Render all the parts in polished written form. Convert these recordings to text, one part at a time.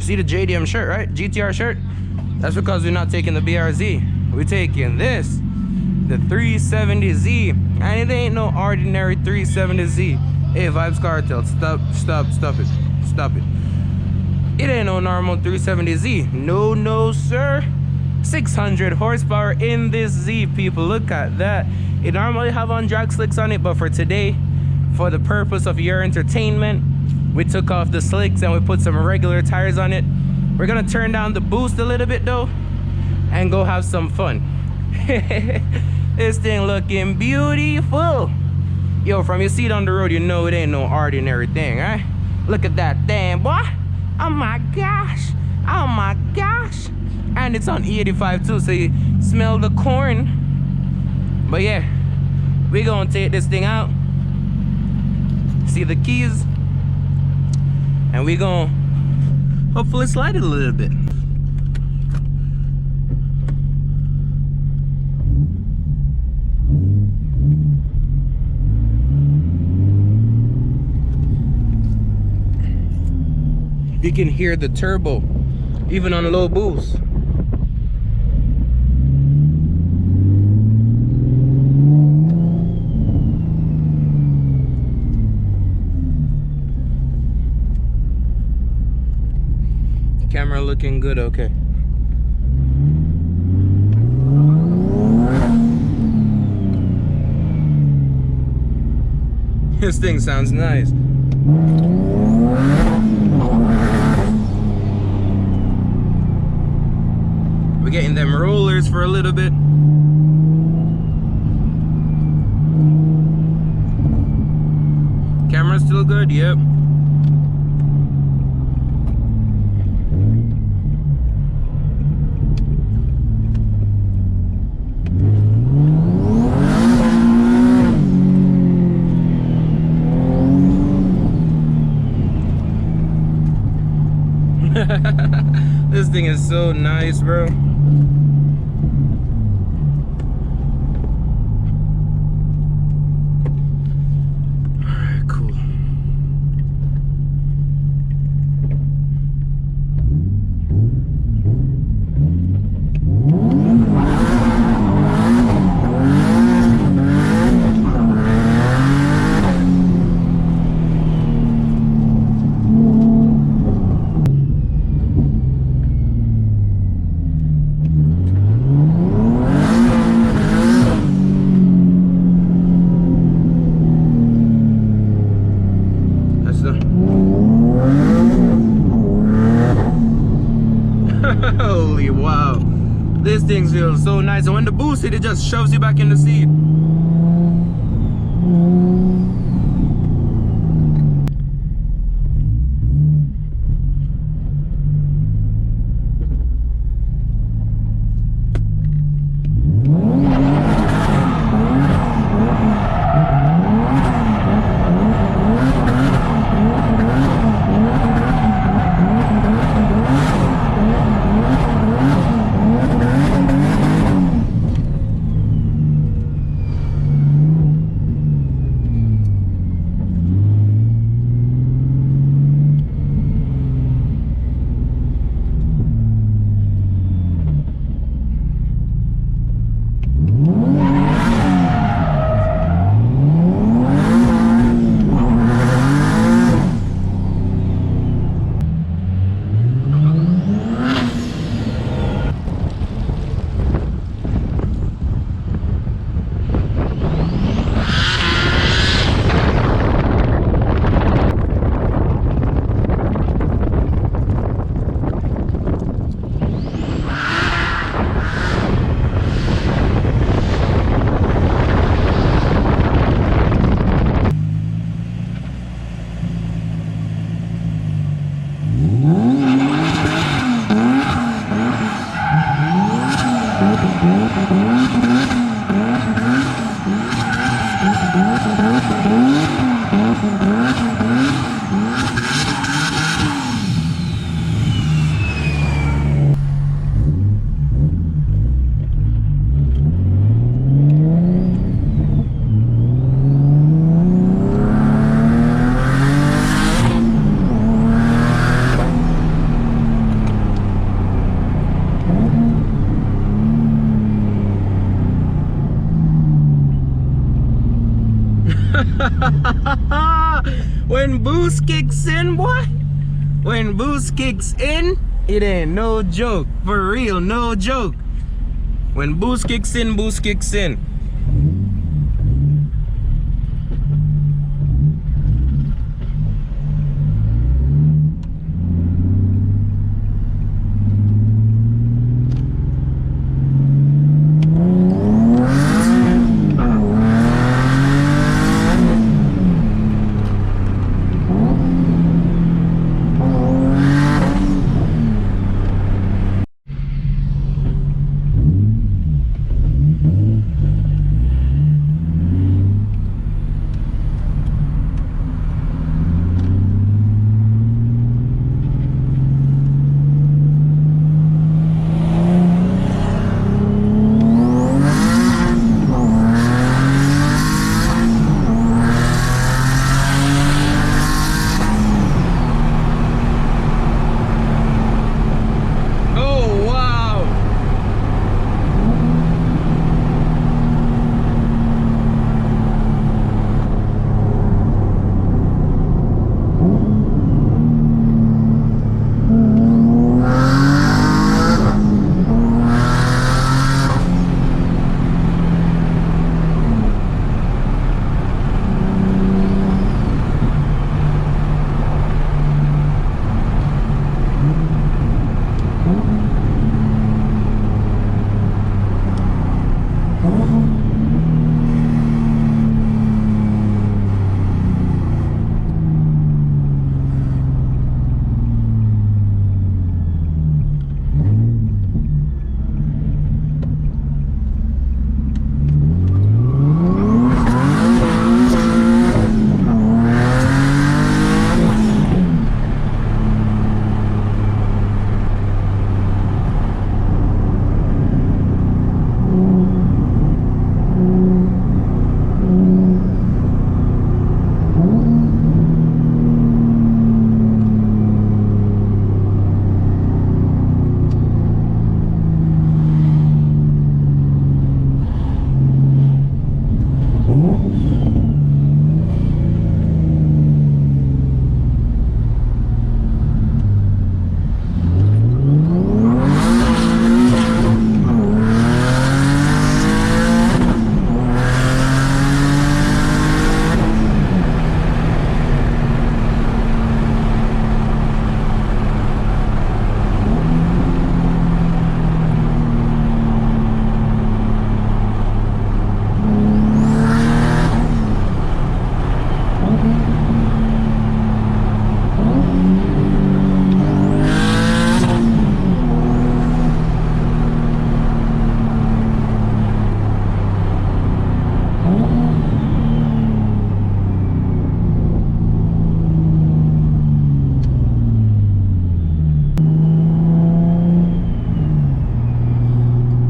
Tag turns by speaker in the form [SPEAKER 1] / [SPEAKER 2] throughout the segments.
[SPEAKER 1] See the JDM shirt, right? GTR shirt. That's because we're not taking the BRZ. We're taking this, the 370Z, and it ain't no ordinary 370Z. Hey, Vibes Cartel, stop it. It ain't no normal 370Z. No, sir. 600 horsepower in this Z, people. Look at that. It normally have on drag slicks on it, but for today, for the purpose of your entertainment, we took off the slicks and we put some regular tires on it. We're gonna turn down the boost a little bit though and go have some fun. This thing looking beautiful. Yo, from your seat on the road, you know it ain't no ordinary thing, right? Look at that thing, boy. Oh my gosh. And it's on E85 too, so you smell the corn. But yeah, we gonna take this thing out. See the keys. And we gonna hopefully slide it a little bit. You can hear the turbo even on low boost. Camera looking good, okay. This thing sounds nice. We're getting them rollers for a little bit. Camera's still good, yep. This thing is so nice, bro. Alright, cool. Holy wow, this thing feels so nice, and when the boost hit, it just shoves you back in the seat. When boost kicks in, boy. When boost kicks in, it ain't no joke. For real, no joke. When boost kicks in, boost kicks in.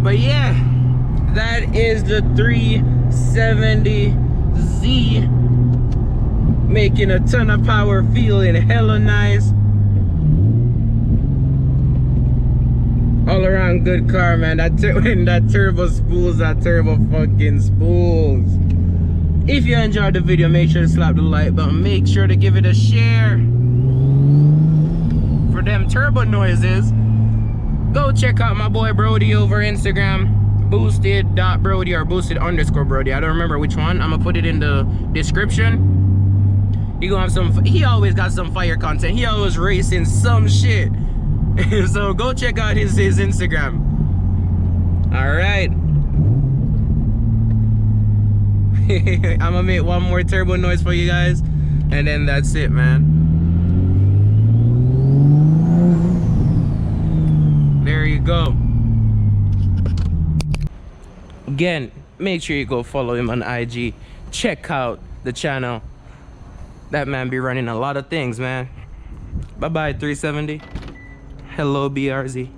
[SPEAKER 1] But yeah, that is the 370Z, making a ton of power, feeling hella nice. All around good car, man. When that turbo spools, that turbo fucking spools. If you enjoyed the video, make sure to slap the like button. Make sure to give it a share. For them turbo noises, go check out my boy Brody over Instagram, boosted.brody or boosted_brody. I don't remember which one. I'm gonna put it in the description. He gonna have some, he always got some fire content. He always racing some shit. So go check out his Instagram. Alright. I'm gonna make one more turbo noise for you guys, and then that's it, man. There you go. Again, make sure you go follow him on IG. Check out the channel. That man be running a lot of things, man. Bye bye 370. Hello BRZ.